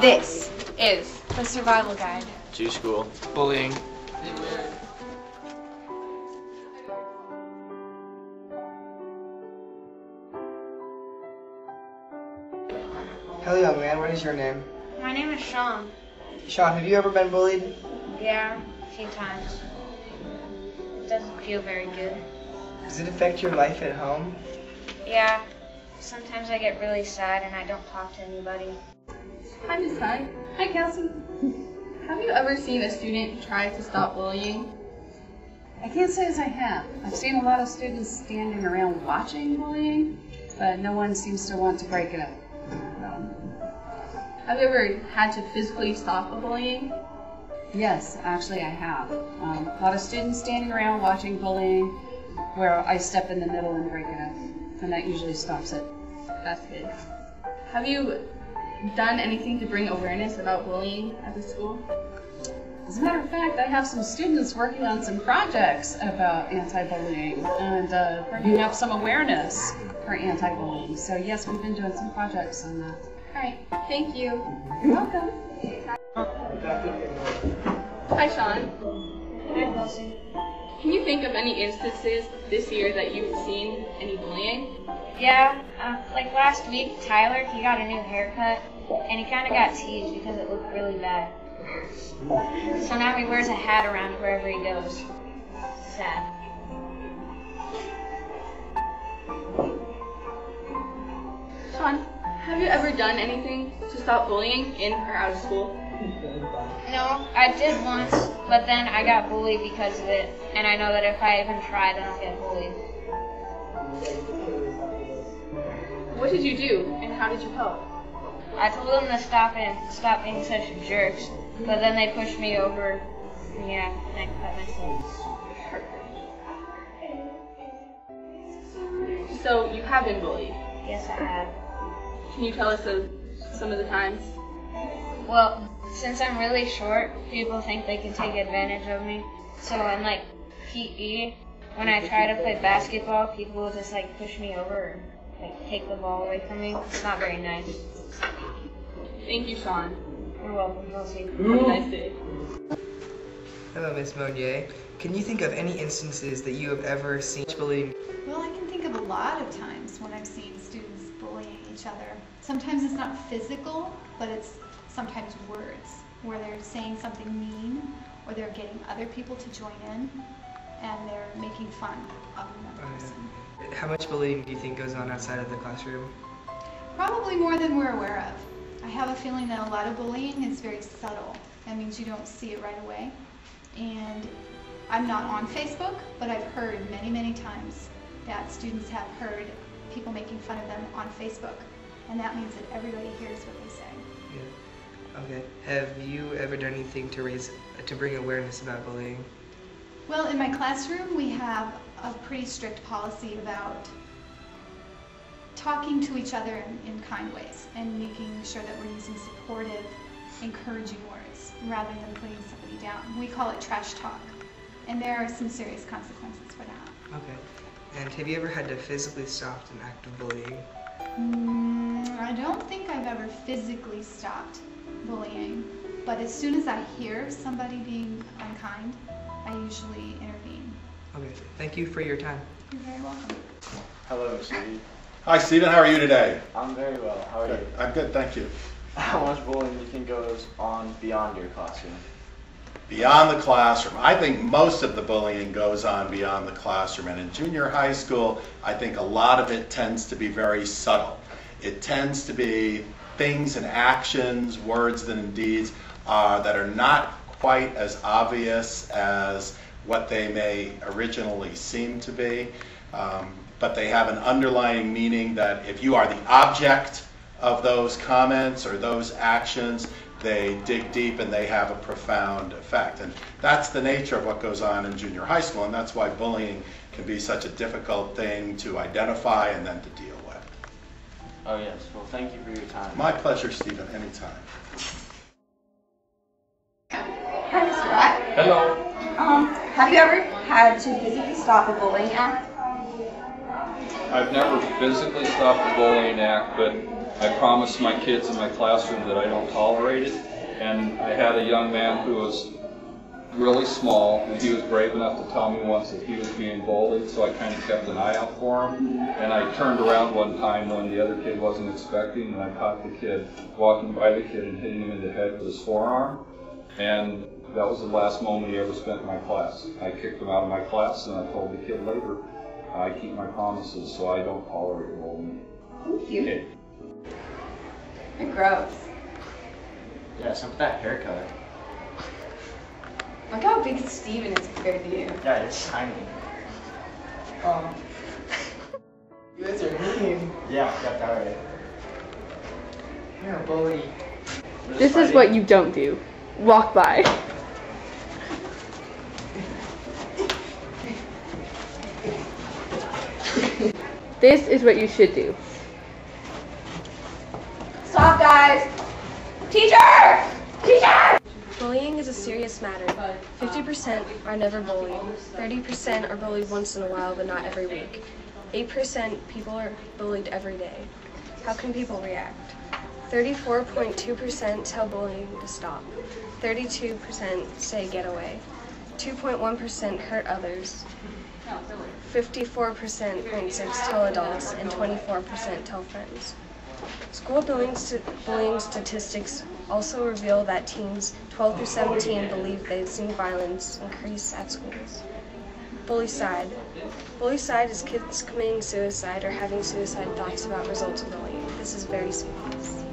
This is the Survival Guide to School Bullying. Hello, young man. What is your name? My name is Sean. Sean, have you ever been bullied? Yeah, a few times. It doesn't feel very good. Does it affect your life at home? Yeah, sometimes I get really sad and I don't talk to anybody. Hi, Miss Hunt. Hi, Kelsey. Have you ever seen a student try to stop bullying? I can't say as I have. I've seen a lot of students standing around watching bullying, but no one seems to want to break it up. Have you ever had to physically stop a bullying? Yes, actually I have. A lot of students standing around watching bullying where I step in the middle and break it up, and that usually stops it. That's good. Have you done anything to bring awareness about bullying at the school? As a matter of fact, I have some students working on some projects about anti-bullying and bringing up some awareness for anti-bullying. So yes, we've been doing some projects on that. All right, thank you. You're welcome. Hi, Sean. Hi, Kelsey. Can you think of any instances this year that you've seen any bullying? Yeah, like last week, Tyler, he got a new haircut and he kind of got teased because it looked really bad. So now he wears a hat around wherever he goes. Sad. Sean, have you ever done anything to stop bullying in or out of school? No, I did once, but then I got bullied because of it, and I know that if I even try, then I'll get bullied. What did you do, and how did you help? I told them to stop being such jerks, but then they pushed me over, and yeah, and I cut myself. So you have been bullied. Yes, I have. Can you tell us some of the times? Well, since I'm really short, people think they can take advantage of me. So in like PE, when I try to play basketball, people will just like push me over and like take the ball away from me. It's not very nice. Thank you, Sean. You're welcome, Kelsey. Have a nice day. Hello, Miss Monnier. Can you think of any instances that you have ever seen bullying? Well, I can think of a lot of times when I've seen students bullying each other. Sometimes it's not physical, but it's sometimes words, where they're saying something mean, or they're getting other people to join in, and they're making fun of another person. How much bullying do you think goes on outside of the classroom? Probably more than we're aware of. I have a feeling that a lot of bullying is very subtle. That means you don't see it right away. And I'm not on Facebook, but I've heard many, many times that students have heard people making fun of them on Facebook. And that means that everybody hears what they say. Yeah. Okay. Have you ever done anything to bring awareness about bullying? Well, in my classroom, we have a pretty strict policy about talking to each other in kind ways and making sure that we're using supportive, encouraging words rather than putting somebody down. We call it trash talk, and there are some serious consequences for that. Okay. And have you ever had to physically stop an act of bullying? I don't think I've ever physically stopped bullying, but as soon as I hear somebody being unkind, I usually intervene. Okay. Thank you for your time. You're very welcome. Hello, Steve. Hi, Stephen. How are you today? I'm very well. How are you? I'm good, thank you. How much bullying do you think goes on beyond your classroom? Beyond the classroom, I think most of the bullying goes on beyond the classroom. And in junior high school, I think a lot of it tends to be very subtle. It tends to be things and actions, words and deeds that are not quite as obvious as what they may originally seem to be. But they have an underlying meaning that if you are the object of those comments or those actions, they dig deep and they have a profound effect. And that's the nature of what goes on in junior high school, and that's why bullying can be such a difficult thing to identify and then to deal with. Oh yes, well thank you for your time. My pleasure, Stephen, anytime. Hi, Mr. Rock. Hello. Have you ever had to physically stop a bullying act? I've never physically stopped the bullying act, but I promised my kids in my classroom that I don't tolerate it. And I had a young man who was really small, and he was brave enough to tell me once that he was being bullied, so I kind of kept an eye out for him. And I turned around one time when the other kid wasn't expecting, and I caught the kid walking by the kid and hitting him in the head with his forearm. And that was the last moment he ever spent in my class. I kicked him out of my class, and I told the kid later, I keep my promises, so I don't tolerate bullying. Thank you. Okay. You're gross. Yeah, some of that haircut. Look how big Steven is compared to you. Yeah, it's tiny. You guys are mean. Yeah, got that right. You're a bully. This is what you don't do. Walk by. This is what you should do. Stop, guys! Teacher! Teacher! Bullying is a serious matter. 50% are never bullied. 30% are bullied once in a while, but not every week. 8% people are bullied every day. How can people react? 34.2% tell bullying to stop. 32% say get away. 2.1% hurt others. 54.6% tell adults, and 24% tell friends. School bullying statistics also reveal that teens 12 through 17 believe they've seen violence increase at schools. Bullycide. Bullycide is kids committing suicide or having suicide thoughts about results of bullying. This is very serious.